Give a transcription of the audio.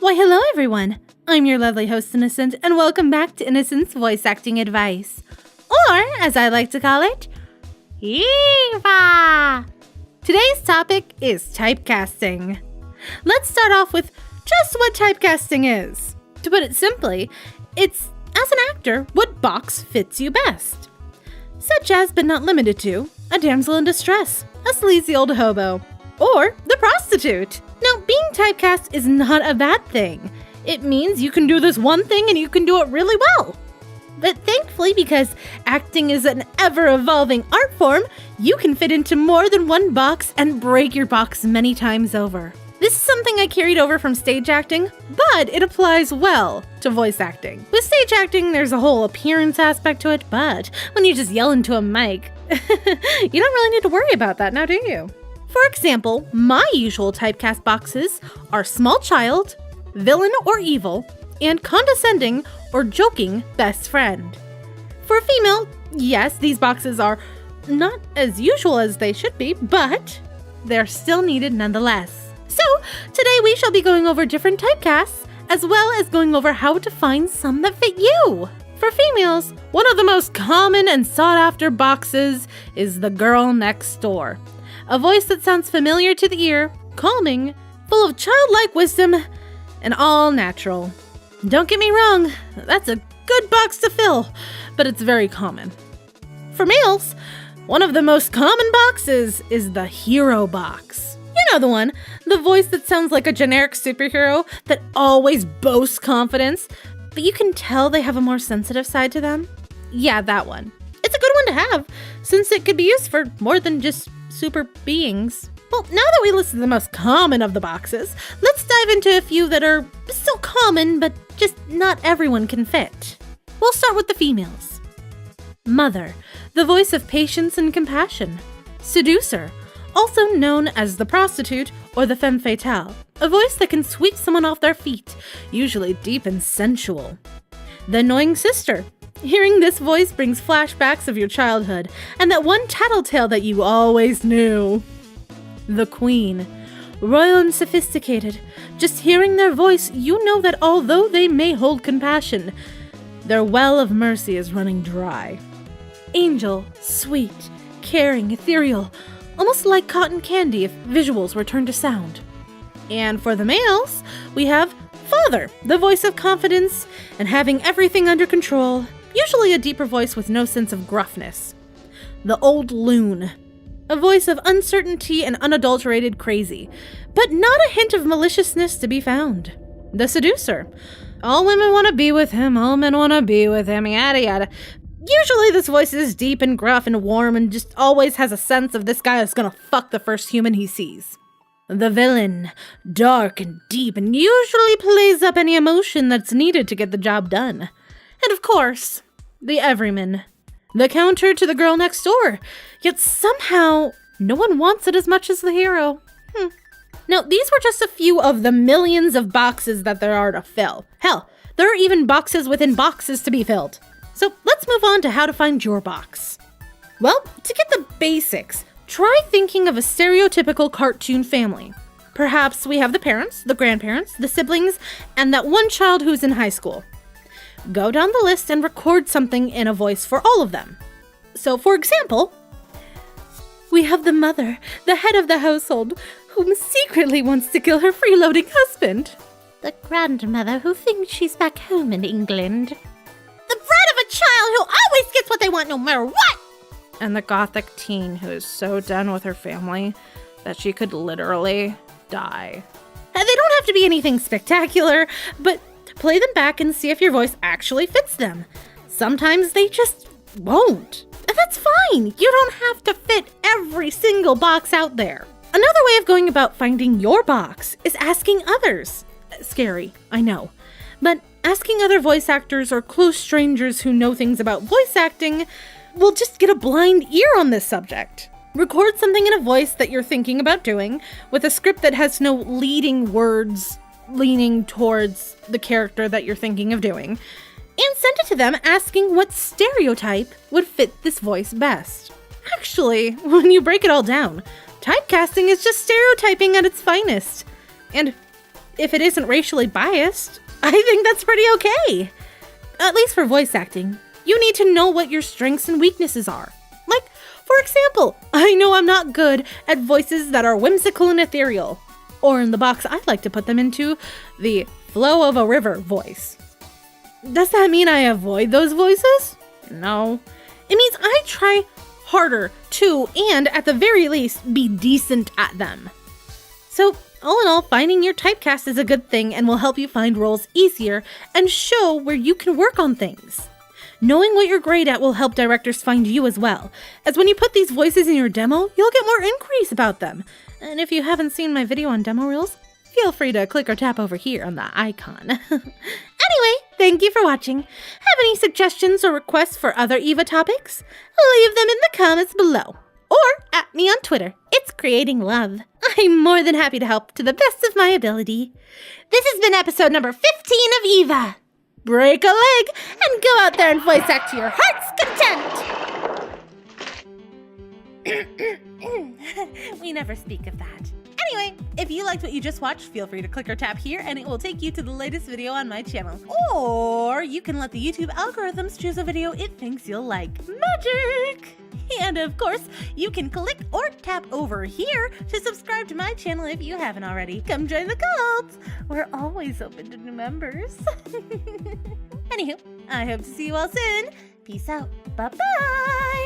Why, hello everyone! I'm your lovely host, Innocent, and welcome back to Innocent's Voice Acting Advice. Or, as I like to call it, Eva! Today's topic is typecasting. Let's start off with just what typecasting is. To put it simply, it's, as an actor, what box fits you best. Such as, but not limited to, a damsel in distress, a sleazy old hobo, or the prostitute. Now, being typecast is not a bad thing. It means you can do this one thing and you can do it really well. But thankfully, because acting is an ever-evolving art form, you can fit into more than one box and break your box many times over. This is something I carried over from stage acting, but it applies well to voice acting. With stage acting, there's a whole appearance aspect to it, but when you just yell into a mic, you don't really need to worry about that now, do you? For example, my usual typecast boxes are small child, villain or evil, and condescending or joking best friend. For a female, yes, these boxes are not as usual as they should be, but they're still needed nonetheless. So, today we shall be going over different typecasts, as well as going over how to find some that fit you. For females, one of the most common and sought-after boxes is the girl next door. A voice that sounds familiar to the ear, calming, full of childlike wisdom, and all natural. Don't get me wrong, that's a good box to fill, but it's very common. For males, one of the most common boxes is the hero box. You know the one, the voice that sounds like a generic superhero that always boasts confidence, but you can tell they have a more sensitive side to them. Yeah, that one. It's a good one to have, since it could be used for more than just super beings. Well, now that we listed the most common of the boxes, let's dive into a few that are still common, but just not everyone can fit. We'll start with the females. Mother, the voice of patience and compassion. Seducer, also known as the prostitute or the femme fatale, a voice that can sweep someone off their feet, usually deep and sensual. The annoying sister. Hearing this voice brings flashbacks of your childhood and that one tattletale that you always knew. The queen. Royal and sophisticated. Just hearing their voice, you know that although they may hold compassion, their well of mercy is running dry. Angel. Sweet. Caring. Ethereal. Almost like cotton candy if visuals were turned to sound. And for the males, we have father, the voice of confidence and having everything under control. Usually a deeper voice with no sense of gruffness. The old loon. A voice of uncertainty and unadulterated crazy, but not a hint of maliciousness to be found. The seducer. All women want to be with him, all men want to be with him, yada yada. Usually this voice is deep and gruff and warm and just always has a sense of this guy is gonna fuck the first human he sees. The villain. Dark and deep and usually plays up any emotion that's needed to get the job done. And of course, the everyman. The counter to the girl next door. Yet somehow, no one wants it as much as the hero. Now, these were just a few of the millions of boxes that there are to fill. Hell, there are even boxes within boxes to be filled. So let's move on to how to find your box. Well, to get the basics, try thinking of a stereotypical cartoon family. Perhaps we have the parents, the grandparents, the siblings, and that one child who's in high school. Go down the list and record something in a voice for all of them. So, for example, we have the mother, the head of the household, whom secretly wants to kill her freeloading husband. The grandmother who thinks she's back home in England. The brat of a child who always gets what they want no matter what! And the gothic teen who is so done with her family that she could literally die. They don't have to be anything spectacular, but play them back and see if your voice actually fits them. Sometimes they just won't. And that's fine. You don't have to fit every single box out there. Another way of going about finding your box is asking others. Scary, I know. But asking other voice actors or close strangers who know things about voice acting will just get a blind ear on this subject. Record something in a voice that you're thinking about doing with a script that has no leading words leaning towards the character that you're thinking of doing, and send it to them asking what stereotype would fit this voice best. Actually, when you break it all down, typecasting is just stereotyping at its finest. And if it isn't racially biased, I think that's pretty okay. At least for voice acting, you need to know what your strengths and weaknesses are. Like, for example, I know I'm not good at voices that are whimsical and ethereal. Or in the box I like to put them into, the flow of a river voice. Does that mean I avoid those voices? No. It means I try harder to, and at the very least, be decent at them. So, all in all, finding your typecast is a good thing and will help you find roles easier and show where you can work on things. Knowing what you're great at will help directors find you as well, as when you put these voices in your demo, you'll get more inquiries about them. And if you haven't seen my video on demo reels, feel free to click or tap over here on the icon. Anyway, thank you for watching. Have any suggestions or requests for other Eva topics? Leave them in the comments below. Or at me on Twitter. It's Creating Love. I'm more than happy to help to the best of my ability. This has been episode number 15 of Eva. Break a leg and go out there and voice act to your heart's content. We never speak of that. Anyway, if you liked what you just watched, feel free to click or tap here and it will take you to the latest video on my channel. Or you can let the YouTube algorithms choose a video it thinks you'll like. Magic! And of course, you can click or tap over here to subscribe to my channel if you haven't already. Come join the cult! We're always open to new members. Anywho, I hope to see you all soon. Peace out. Bye-bye!